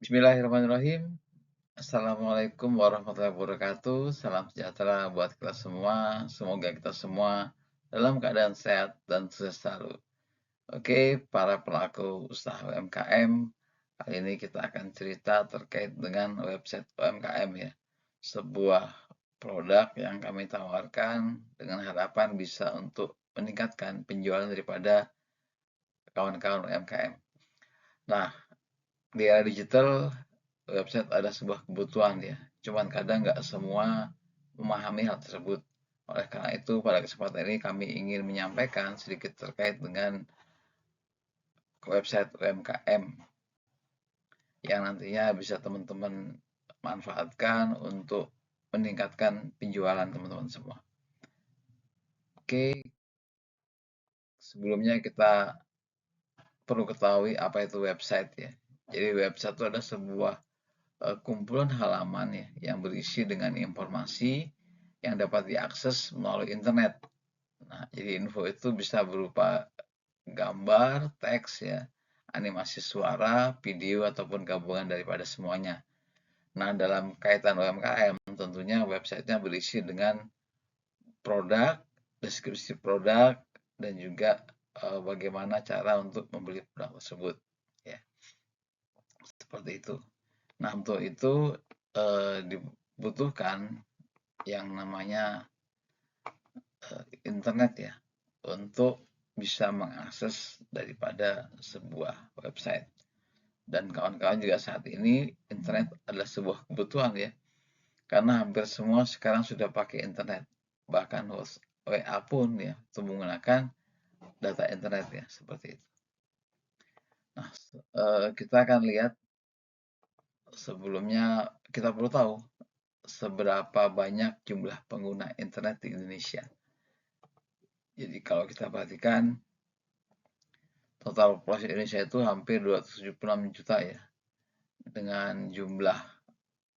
Bismillahirrahmanirrahim. Assalamualaikum warahmatullahi wabarakatuh. Salam sejahtera buat kita semua. Semoga kita semua dalam keadaan sehat dan sukses selalu. Oke, para pelaku usaha UMKM, kali ini kita akan cerita terkait dengan website UMKM ya. Sebuah produk yang kami tawarkan dengan harapan bisa untuk meningkatkan penjualan daripada kawan-kawan UMKM. Nah, di era digital website ada sebuah kebutuhan ya. Cuman kadang nggak semua memahami hal tersebut. Oleh karena itu, pada kesempatan ini kami ingin menyampaikan sedikit terkait dengan website UMKM yang nantinya bisa teman-teman manfaatkan untuk meningkatkan penjualan teman-teman semua. Oke, sebelumnya kita perlu ketahui apa itu website ya. Jadi website itu adalah sebuah kumpulan halaman ya yang berisi dengan informasi yang dapat diakses melalui internet. Nah, jadi info itu bisa berupa gambar, teks ya, animasi suara, video ataupun gabungan daripada semuanya. Nah, dalam kaitan UMKM tentunya websitenya berisi dengan produk, deskripsi produk, dan juga bagaimana cara untuk membeli produk tersebut ya. Seperti itu. Nah, untuk itu dibutuhkan yang namanya internet ya untuk bisa mengakses daripada sebuah website. Dan kawan-kawan juga saat ini internet adalah sebuah kebutuhan ya. Karena hampir semua sekarang sudah pakai internet. Bahkan WA pun ya itu menggunakan data internet ya seperti itu. Nah, kita akan lihat sebelumnya kita perlu tahu seberapa banyak jumlah pengguna internet di Indonesia. Jadi kalau kita perhatikan total populasi Indonesia itu hampir 276 juta ya. Dengan jumlah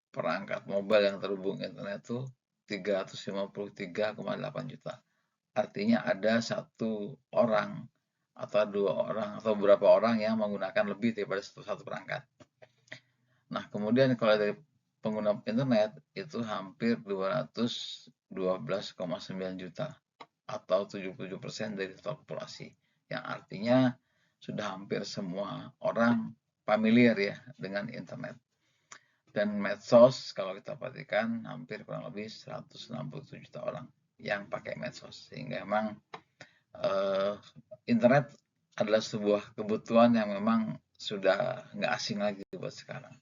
perangkat mobile yang terhubung internet itu 353,8 juta. Artinya ada satu orang atau dua orang atau beberapa orang yang menggunakan lebih daripada satu perangkat. Nah, kemudian kalau dari pengguna internet itu hampir 212,9 juta atau 77% dari total populasi. Yang artinya sudah hampir semua orang familiar ya dengan internet. Dan medsos kalau kita perhatikan hampir kurang lebih 167 juta orang yang pakai medsos. Sehingga memang internet adalah sebuah kebutuhan yang memang sudah nggak asing lagi buat sekarang.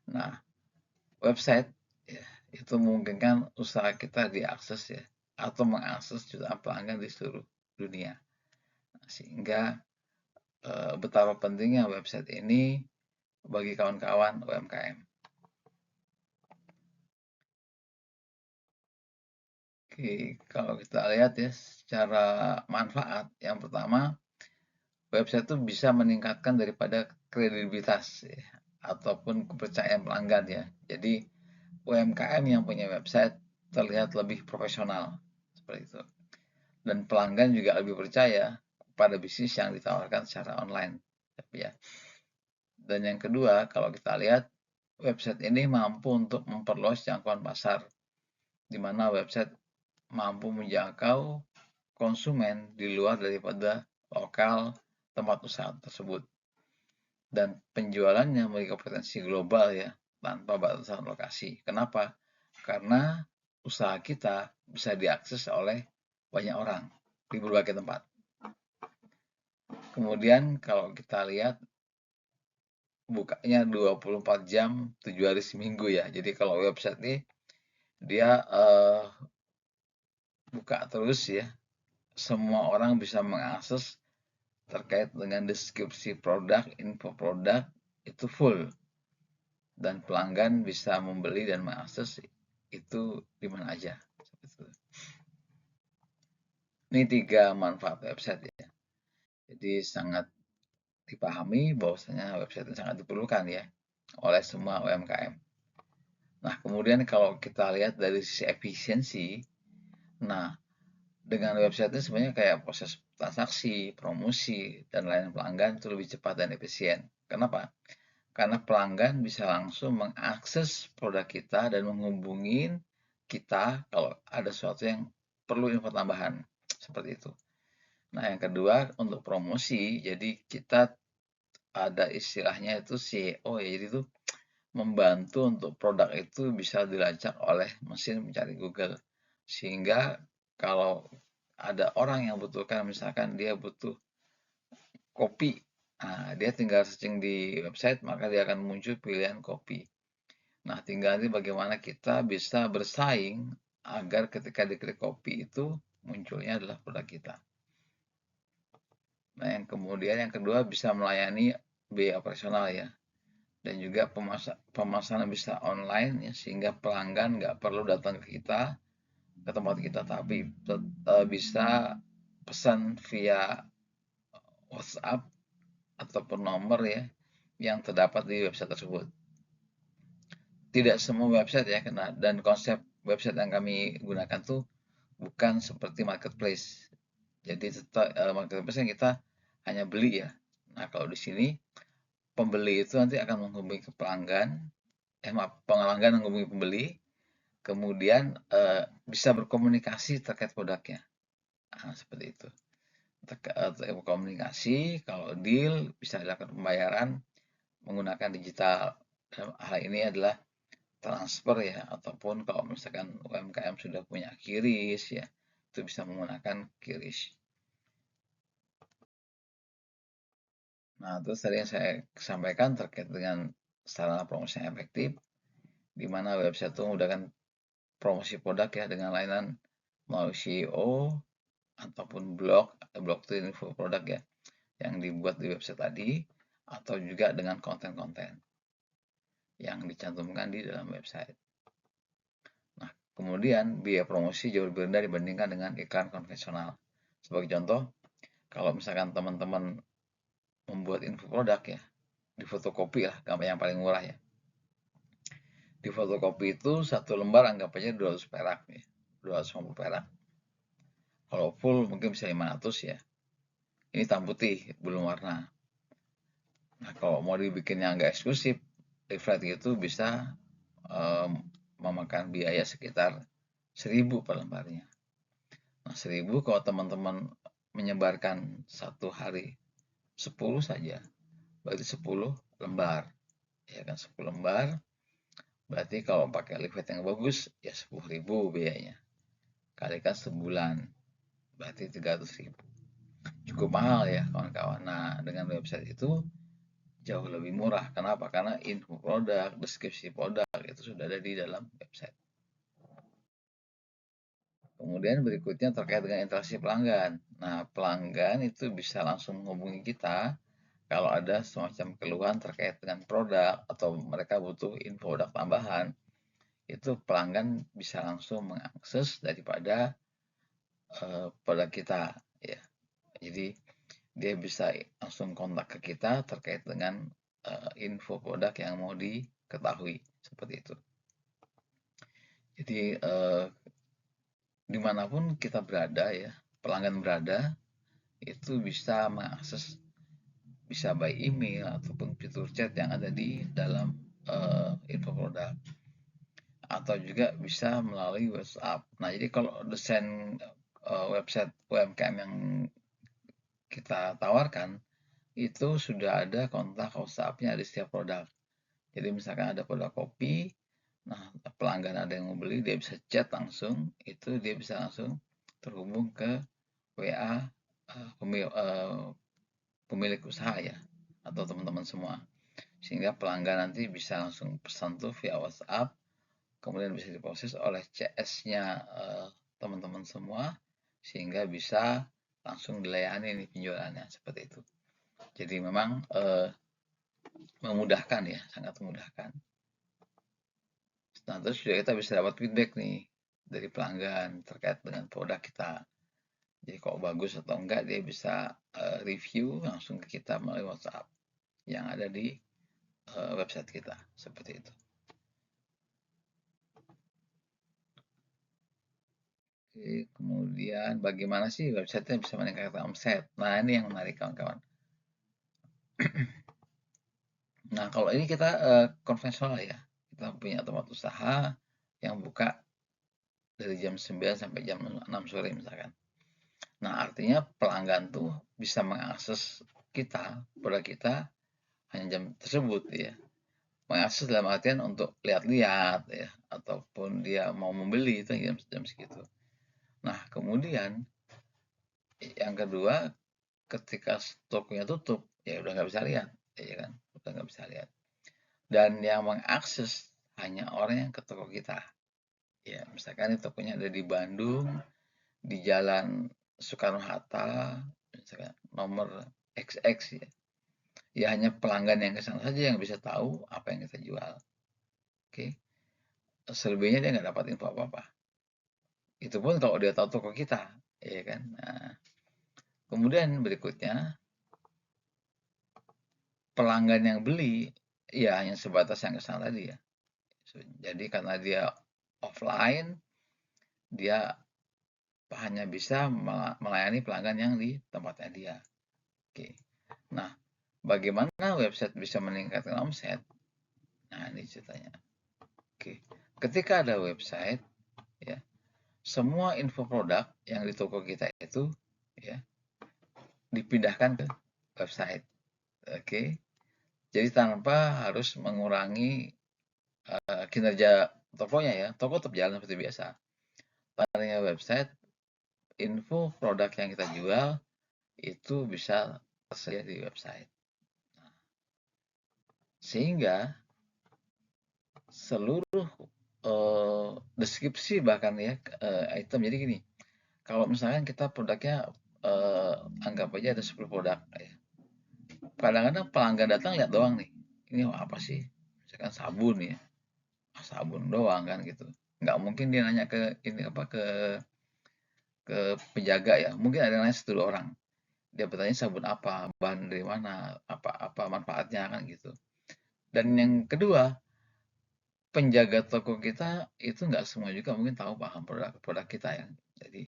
Nah, website ya, itu memungkinkan usaha kita diakses ya atau mengakses jutaan pelanggan di seluruh dunia. Sehingga betapa pentingnya website ini bagi kawan-kawan UMKM. Oke, kalau kita lihat ya secara manfaat, yang pertama website itu bisa meningkatkan daripada kredibilitas ya, ataupun kepercayaan pelanggan ya. Jadi UMKM yang punya website terlihat lebih profesional seperti itu. Dan pelanggan juga lebih percaya pada bisnis yang ditawarkan secara online. Ya. Dan yang kedua, kalau kita lihat website ini mampu untuk memperluas jangkauan pasar, di mana website mampu menjangkau konsumen di luar daripada lokal tempat usaha tersebut. Dan penjualannya memiliki potensi global ya, tanpa batasan lokasi. Kenapa? Karena usaha kita bisa diakses oleh banyak orang di berbagai tempat. Kemudian kalau kita lihat bukanya 24 jam 7 hari seminggu ya. Jadi kalau website ini dia buka terus ya. Semua orang bisa mengakses terkait dengan deskripsi produk, info produk itu full. Dan pelanggan bisa membeli dan mengakses itu di mana aja. Ini 3 manfaat website ya. Jadi sangat dipahami bahwasanya website ini sangat diperlukan ya oleh semua UMKM. Nah, kemudian kalau kita lihat dari sisi efisiensi, nah dengan website ini sebenarnya kayak proses transaksi, promosi, dan layanan pelanggan itu lebih cepat dan efisien. Kenapa? karena pelanggan bisa langsung mengakses produk kita dan menghubungi kita kalau ada sesuatu yang perlu info tambahan, seperti itu. Nah, yang kedua untuk promosi, jadi kita ada istilahnya itu SEO ya, jadi itu membantu untuk produk itu bisa dilacak oleh mesin pencari Google. Sehingga kalau ada orang yang butuhkan, misalkan dia butuh kopi, nah dia tinggal searching di website, maka dia akan muncul pilihan kopi. Nah, tinggal nanti bagaimana kita bisa bersaing agar ketika diklik kopi itu munculnya adalah produk kita. Nah, yang kedua bisa melayani biaya operasional ya. Dan juga pemasaran bisa online ya, sehingga pelanggan nggak perlu datang ke kita, ke tempat kita, tapi bisa pesan via WhatsApp ataupun nomor ya yang terdapat di website tersebut. Tidak semua website ya, dan konsep website yang kami gunakan tuh bukan seperti marketplace. Jadi marketplace yang kita hanya beli ya. Nah, kalau di sini pembeli itu nanti akan menghubungi ke pelanggan, pelanggan menghubungi pembeli, kemudian bisa berkomunikasi terkait produknya. Nah, seperti itu. Komunikasi, kalau deal bisa dilakukan pembayaran menggunakan digital. Hal ini adalah transfer ya, ataupun kalau misalkan UMKM sudah punya QRIS ya, itu bisa menggunakan QRIS. Nah, terus tadi yang saya sampaikan terkait dengan sarana promosi yang efektif, di mana website itu memudahkan promosi produk ya dengan layanan melalui SEO ataupun blog itu info produk ya yang dibuat di website tadi, atau juga dengan konten-konten yang dicantumkan di dalam website. Nah, kemudian biaya promosi jauh lebih rendah dibandingkan dengan iklan konvensional. Sebagai contoh, kalau misalkan teman-teman membuat info produk ya, di fotokopi lah, gambar yang paling murah ya. Di fotokopi itu satu lembar anggap aja 200 perak ya, 250 perak. Kalau full mungkin bisa 500 ya. Ini hitam putih, belum warna. Nah, kalau mau dibikinnya agak eksklusif, leaflet itu bisa memakan biaya sekitar 1000 per lembarnya. Nah, 1000 kalau teman-teman menyebarkan satu hari 10 saja, berarti 10 lembar. Ya kan, 10 lembar, berarti kalau pakai leaflet yang bagus, ya 10.000 biayanya. Kalikan sebulan, berarti 300.000. Cukup mahal ya kawan-kawan. Nah, dengan website itu jauh lebih murah. Kenapa? Karena info produk, deskripsi produk itu sudah ada di dalam website. Kemudian berikutnya terkait dengan interaksi pelanggan. Nah, pelanggan itu bisa langsung menghubungi kita kalau ada semacam keluhan terkait dengan produk atau mereka butuh info produk tambahan. Itu pelanggan bisa langsung mengakses daripada produk kita ya. Jadi dia bisa langsung kontak ke kita terkait dengan info produk yang mau diketahui, seperti itu. Jadi dimanapun kita berada ya, pelanggan berada, itu bisa mengakses, bisa by email ataupun fitur chat yang ada di dalam info produk, atau juga bisa melalui WhatsApp. Nah, jadi kalau desain website UMKM yang kita tawarkan itu sudah ada kontak WhatsApp-nya di setiap produk. Jadi misalkan ada produk kopi, nah pelanggan ada yang mau beli, dia bisa chat langsung, itu dia bisa langsung terhubung ke WA pemilik usaha ya, atau teman-teman semua. Sehingga pelanggan nanti bisa langsung pesan tuh via WhatsApp, kemudian bisa diproses oleh CS-nya teman-teman semua, sehingga bisa langsung dilayani nih penjualannya, seperti itu. Jadi memang memudahkan ya, sangat memudahkan. Nah, terus juga kita bisa dapat feedback nih dari pelanggan terkait dengan produk kita. Jadi kok bagus atau enggak, dia bisa review langsung ke kita melalui WhatsApp yang ada di website kita, seperti itu. Oke, kemudian bagaimana sih website-nya bisa meningkatkan omset? Nah, ini yang menarik kawan-kawan. Nah, kalau ini kita konvensional ya. Kita punya tempat usaha yang buka dari jam 9 sampai jam 6 sore misalkan. Nah, artinya pelanggan tuh bisa mengakses kita, produk kita hanya jam tersebut ya. Mengakses dalam artian untuk lihat-lihat ya, ataupun dia mau membeli itu jam segitu. Nah, kemudian yang kedua, ketika tokonya tutup, ya udah nggak bisa lihat, ya kan? Udah nggak bisa lihat. Dan yang mengakses hanya orang yang ke toko kita. Ya, misalkan ini tokonya ada di Bandung, di Jalan Soekarno-Hatta, misalkan nomor XX ya. Ya hanya pelanggan yang ke sana saja yang bisa tahu apa yang kita jual. Oke. Selebihnya dia nggak dapat info apa-apa. Itu pun kalau dia tahu toko kita, ya kan. Nah, kemudian berikutnya pelanggan yang beli ya hanya sebatas yang ke sana tadi ya. Jadi karena dia offline, dia hanya bisa melayani pelanggan yang di tempatnya dia. Oke. Nah, bagaimana website bisa meningkatkan omset? Nah, ini ceritanya. Oke. Ketika ada website, ya, semua info produk yang di toko kita itu ya dipindahkan ke website. Oke. Jadi tanpa harus mengurangi kinerja tokonya ya. Toko tetap jalan seperti biasa. Tadinya website, info produk yang kita jual itu bisa tersedia di website. Sehingga seluruh deskripsi bahkan ya item jadi gini, kalau misalkan kita produknya anggap aja ada 10 produk ya. Kadang-kadang pelanggan datang lihat doang nih. Ini apa sih? Misalkan sabun ya. Sabun doang kan gitu. Nggak mungkin dia nanya ke ini apa ke penjaga ya. Mungkin ada yang nanya satu orang. Dia bertanya sabun apa, bahan dari mana, apa manfaatnya kan gitu. Dan yang kedua, penjaga toko kita itu nggak semua juga mungkin tahu paham produk kita ya. Jadi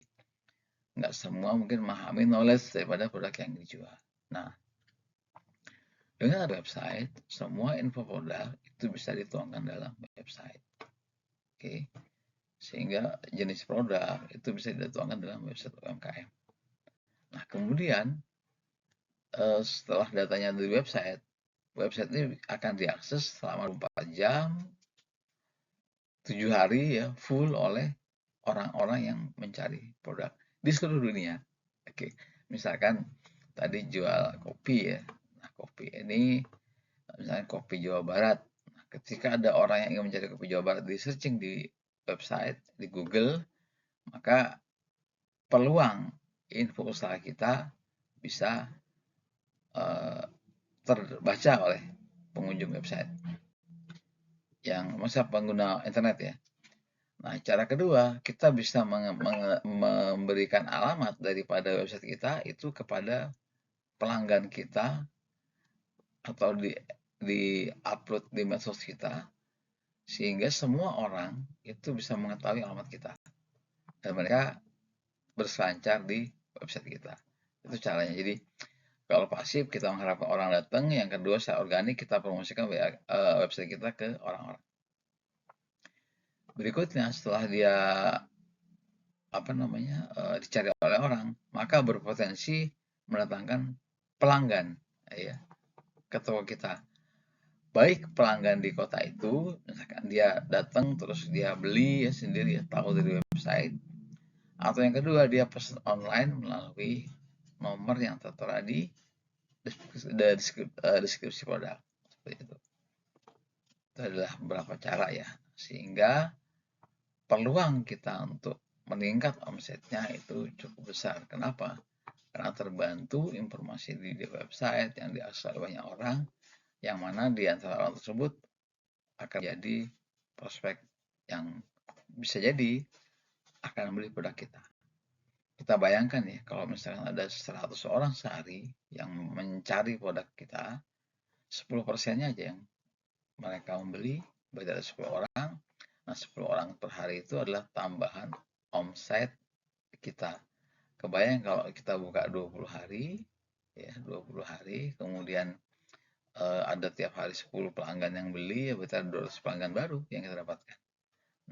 nggak semua mungkin memahami knowledge daripada produk yang dijual. Nah, dengan ada website, semua info produk itu bisa dituangkan dalam website. Oke, sehingga jenis produk itu bisa dituangkan dalam website UMKM. Nah, kemudian setelah datanya dari website, website ini akan diakses selama 24 jam, 7 hari ya, full oleh orang-orang yang mencari produk di seluruh dunia. Oke, misalkan tadi jual kopi ya. Nah, kopi ini misalnya kopi Jawa Barat. Nah, ketika ada orang yang ingin mencari kopi Jawa Barat di searching di website, di Google, maka peluang info usaha kita bisa uh, terbaca oleh pengunjung website yang masa pengguna internet ya. Nah, cara kedua, kita bisa memberikan alamat daripada website kita itu kepada pelanggan kita atau di upload di medsos kita sehingga semua orang itu bisa mengetahui alamat kita dan mereka berselancar di website kita. Itu caranya. Jadi kalau pasif kita mengharapkan orang datang, yang kedua secara organik kita promosikan website kita ke orang-orang. Berikutnya setelah dia dicari oleh orang, maka berpotensi mendatangkan pelanggan ya ke toko kita. Baik pelanggan di kota itu, misalkan dia datang terus dia beli ya sendiri ya, tahu dari website, atau yang kedua dia pesan online melalui nomor yang tertera di deskripsi produk seperti itu. Itu adalah beberapa cara ya, sehingga peluang kita untuk meningkat omsetnya itu cukup besar. Kenapa? Karena terbantu informasi di website yang diakses oleh banyak orang, yang mana di antara orang tersebut akan jadi prospek yang bisa jadi akan membeli produk kita. Kita bayangkan ya, kalau misalkan ada 100 orang sehari yang mencari produk kita, 10%-nya aja yang mereka membeli, berarti ada 10 orang. Nah, 10 orang per hari itu adalah tambahan omset kita. Kebayang kalau kita buka 20 hari, ya 20 hari, kemudian ada tiap hari 10 pelanggan yang beli, ya berarti ada 200 pelanggan baru yang kita dapatkan.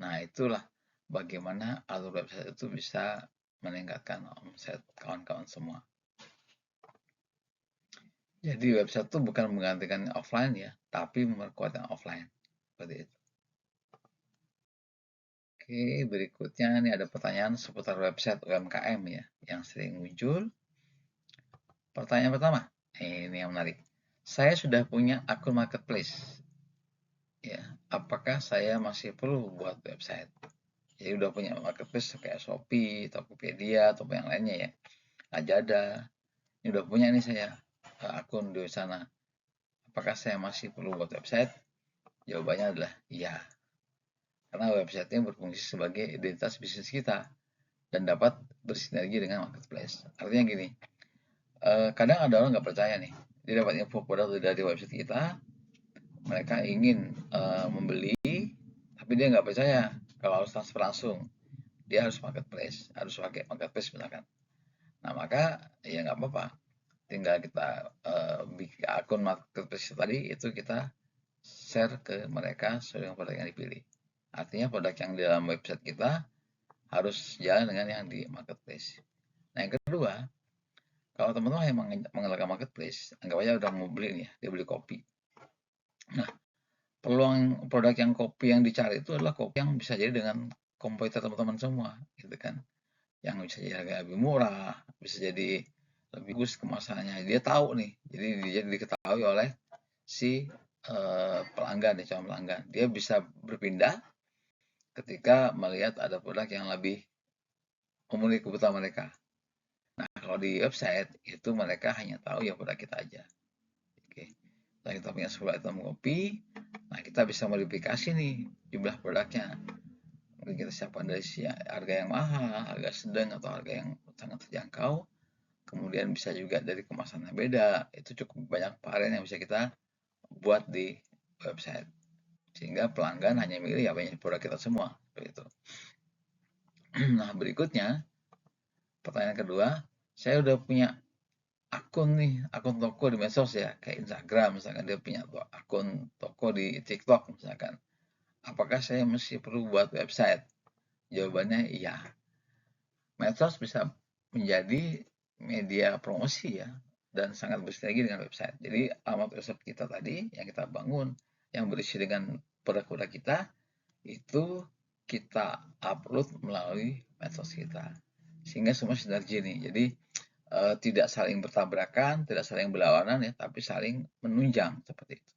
Nah, itulah bagaimana alur website itu bisa meningkatkan omset kawan-kawan semua. Jadi website itu bukan menggantikan offline ya, tapi memperkuat yang offline. Seperti itu. Oke, berikutnya ini ada pertanyaan seputar website UMKM ya, yang sering muncul. Pertanyaan pertama, ini yang menarik. Saya sudah punya akun marketplace. Ya, apakah saya masih perlu buat website? Jadi udah punya marketplace kayak Shopee, Tokopedia, atau yang lainnya ya. Lazada. Ini udah punya nih saya akun di sana. Apakah saya masih perlu buat website? Jawabannya adalah iya. Karena website-nya berfungsi sebagai identitas bisnis kita dan dapat bersinergi dengan marketplace. Artinya gini, kadang ada orang nggak percaya nih, dia dapat info produk dari website kita, mereka ingin membeli, tapi dia nggak percaya kalau harus transfer langsung, dia harus marketplace, harus pakai marketplace misalkan. Nah maka ya nggak apa-apa, tinggal kita bikin akun marketplace tadi itu kita share ke mereka sesuai dengan produk yang dipilih. Artinya produk yang di dalam website kita harus jalan dengan yang di marketplace. Nah yang kedua, kalau teman-teman yang menggunakan marketplace, anggap aja udah mau beli nih, dia beli kopi. Nah, peluang produk yang kopi yang dicari itu adalah kopi yang bisa jadi dengan komputer teman-teman semua, gitu kan. Yang bisa jadi harga lebih murah, bisa jadi lebih bagus kemasannya. Dia tahu nih, jadi dia diketahui oleh si pelanggan, calon pelanggan. Dia bisa berpindah ketika melihat ada produk yang lebih memenuhi kebutuhan mereka. Nah, kalau di website itu mereka hanya tahu ya produk kita aja. Oke. Setelah kita punya 10 item kopi, nah kita bisa modifikasi nih jumlah produknya. Mungkin kita siapkan dari harga yang mahal, harga sedang, atau harga yang sangat terjangkau. Kemudian bisa juga dari kemasan yang beda. Itu cukup banyak varian yang bisa kita buat di website. Sehingga pelanggan hanya milih apa yang produk kita semua. Seperti itu. Nah, berikutnya, pertanyaan kedua, saya udah punya akun nih, akun toko di medsos ya, kayak Instagram misalkan, dia punya akun toko di TikTok misalkan. Apakah saya mesti perlu buat website? Jawabannya iya. Medsos bisa menjadi media promosi ya, dan sangat bersinergi dengan website. Jadi alamat website kita tadi yang kita bangun, yang berisi dengan produk-produk kita, itu kita upload melalui medsos kita. Sehingga semua sinergi nih. Jadi tidak saling bertabrakan, tidak saling berlawanan ya, tapi saling menunjang seperti itu.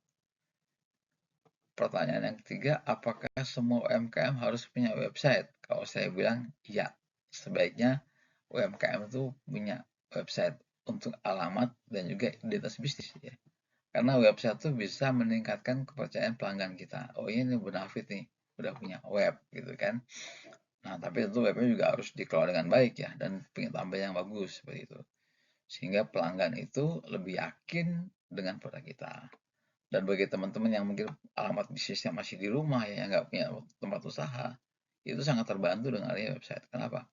Pertanyaan yang ketiga, apakah semua UMKM harus punya website? Kalau saya bilang iya, sebaiknya UMKM itu punya website untuk alamat dan juga identitas bisnis ya. Karena website itu bisa meningkatkan kepercayaan pelanggan kita. Oh ini Bonafit nih, udah punya web gitu kan. Nah tapi tentu webnya juga harus dikelola dengan baik ya, dan punya tampil yang bagus seperti itu. Sehingga pelanggan itu lebih yakin dengan produk kita. Dan bagi teman-teman yang mungkin alamat bisnisnya masih di rumah ya, yang nggak punya tempat usaha, itu sangat terbantu dengan adanya website. Kenapa?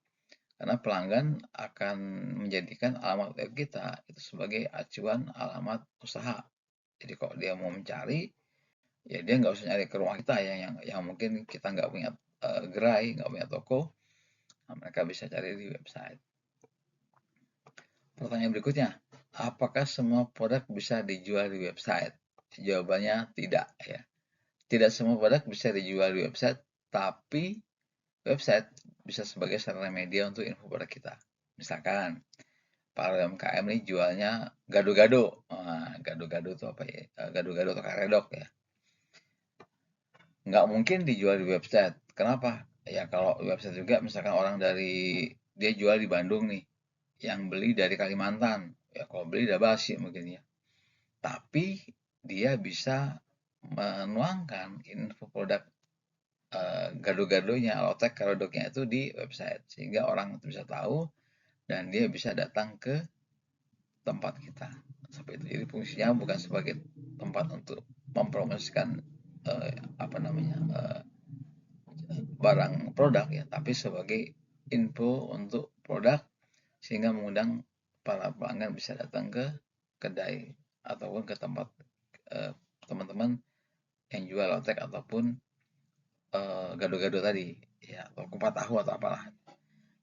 Karena pelanggan akan menjadikan alamat web kita itu sebagai acuan alamat usaha. Jadi kalau dia mau mencari, ya dia nggak usah nyari ke rumah kita ya, yang mungkin kita nggak punya gerai, nggak punya toko, nah, mereka bisa cari di website. Pertanyaan berikutnya, apakah semua produk bisa dijual di website? Jawabannya tidak ya. Tidak semua produk bisa dijual di website, tapi website bisa sebagai sarana media untuk info produk kita. Misalkan, para UMKM ini jualnya gado-gado. Nah, gado-gado itu apa ya? Gado-gado atau karedok ya. Nggak mungkin dijual di website. Kenapa? Ya kalau website juga misalkan orang dari, dia jual di Bandung nih, yang beli dari Kalimantan. Ya kalau beli udah basi mungkin ya. Tapi dia bisa menuangkan info produk gado-gadonya, lotek karedoknya itu di website. Sehingga orang itu bisa tahu dan dia bisa datang ke tempat kita. Seperti itu. Jadi fungsinya bukan sebagai tempat untuk mempromosikan apa namanya barang produk ya, tapi sebagai info untuk produk sehingga mengundang para pelanggan bisa datang ke kedai ataupun ke tempat teman-teman yang jual lotek ataupun gado-gado tadi ya, atau kupat tahu atau apalah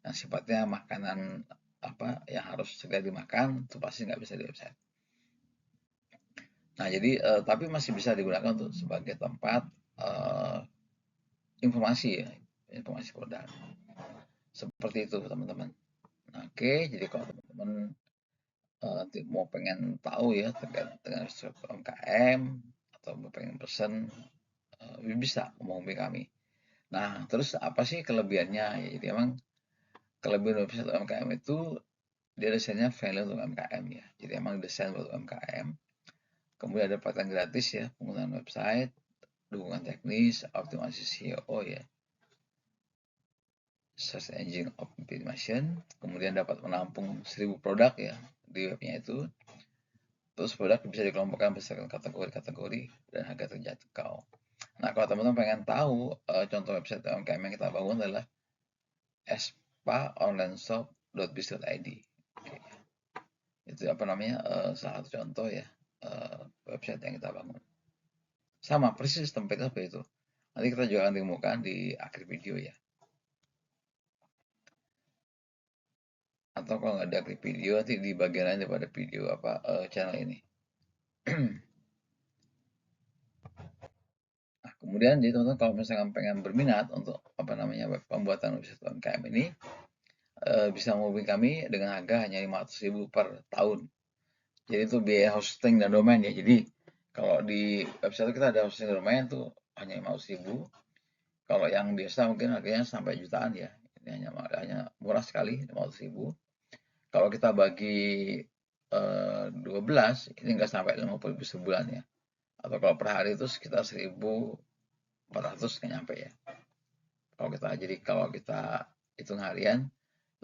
yang sifatnya makanan apa yang harus segera dimakan, itu pasti nggak bisa di website. Nah, jadi tapi masih bisa digunakan untuk sebagai tempat informasi ya, informasi produk. Seperti itu teman-teman. Nah, oke, jadi kalau teman-teman mau pengen tahu ya terkait dengan UMKM atau mau pengen pesen, bisa menghubungi kami. Nah, terus apa sih kelebihannya? Ya, jadi emang kelebihan website UMKM itu dia desainnya friendly untuk UMKM ya. Jadi emang desain buat UMKM. Kemudian ada pelatihan gratis ya, penggunaan website, dukungan teknis, optimasi SEO ya, search engine optimization, kemudian dapat menampung 1000 produk ya di webnya itu. Terus produk bisa dikelompokkan berdasarkan kategori-kategori dan harga terjangkau. Nah, kalau teman-teman pengen tahu contoh website UMKM yang kita bangun adalah espaonlineshop.biz.id. Itu apa namanya salah satu contoh ya website yang kita bangun. Sama persis tempatnya seperti itu. Nanti kita juga akan temukan di akhir video ya. Atau kalau nggak di akhir video, nanti di bagian lain daripada video apa channel ini. Nah, kemudian jadi teman-teman kalau misalkan pengen berminat untuk apa namanya pembuatan website UMKM ini, bisa menghubungi kami dengan harga hanya 500.000 per tahun. Jadi itu biaya hosting dan domain ya. Jadi kalau di website kita ada hosting domain tuh hanya 500.000. Kalau yang biasa mungkin harganya sampai jutaan ya. Ini hanya murah sekali 500.000. Kalau kita bagi 12 ini nggak sampai 50.000 sebulan ya. Atau kalau per hari itu sekitar 1.400 nggak nyampe ya. Kalau kita hitung harian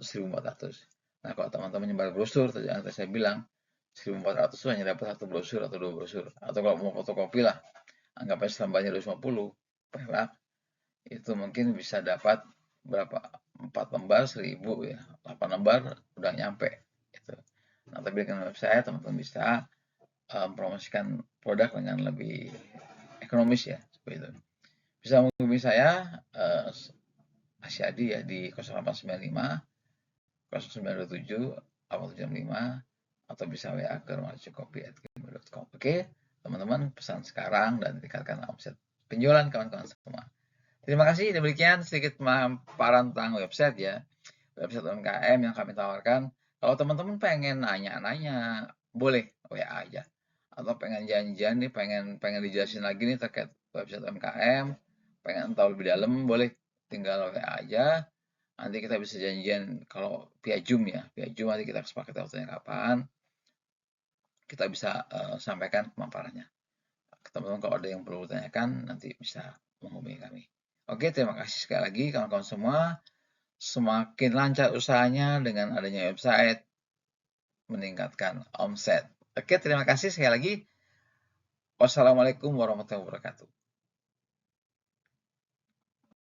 itu 1.400. Nah, kalau teman-teman nyebar brosur tadi yang saya bilang 1.400 itu hanya dapat 1 brosur atau 2 brosur. Atau kalau mau fotokopi lah, anggap aja tambahnya 250 perak, itu mungkin bisa dapat berapa? 4 lembar 1.000 ya. 8 lembar udah nyampe gitu. Nah, tapi dengan website teman-teman bisa mempromosikan produk dengan lebih ekonomis ya, seperti itu. Bisa menghubungi saya Asyadi ya di 0895 0927 875 atau bisa WA ke rumahcukopi@gmail.com. Oke, teman-teman pesan sekarang dan tingkatkan omset penjualan kawan-kawan semua. Terima kasih. Demikian sedikit pemaparan tentang website ya. Website UMKM yang kami tawarkan. Kalau teman-teman pengen nanya-nanya, boleh WA aja. Atau pengen janjian nih, pengen dijelasin lagi nih terkait website UMKM, pengen tahu lebih dalam, boleh tinggal WA aja. Nanti kita bisa janjian kalau via Zoom ya, via Zoom nanti kita kesepakatan waktunya kapan, kita bisa sampaikan pemaparannya. Teman-teman kalau ada yang perlu ditanyakan nanti bisa menghubungi kami. Oke, terima kasih sekali lagi kawan-kawan semua. Semakin lancar usahanya dengan adanya website, meningkatkan omset. Oke, terima kasih sekali lagi. Wassalamualaikum warahmatullahi wabarakatuh.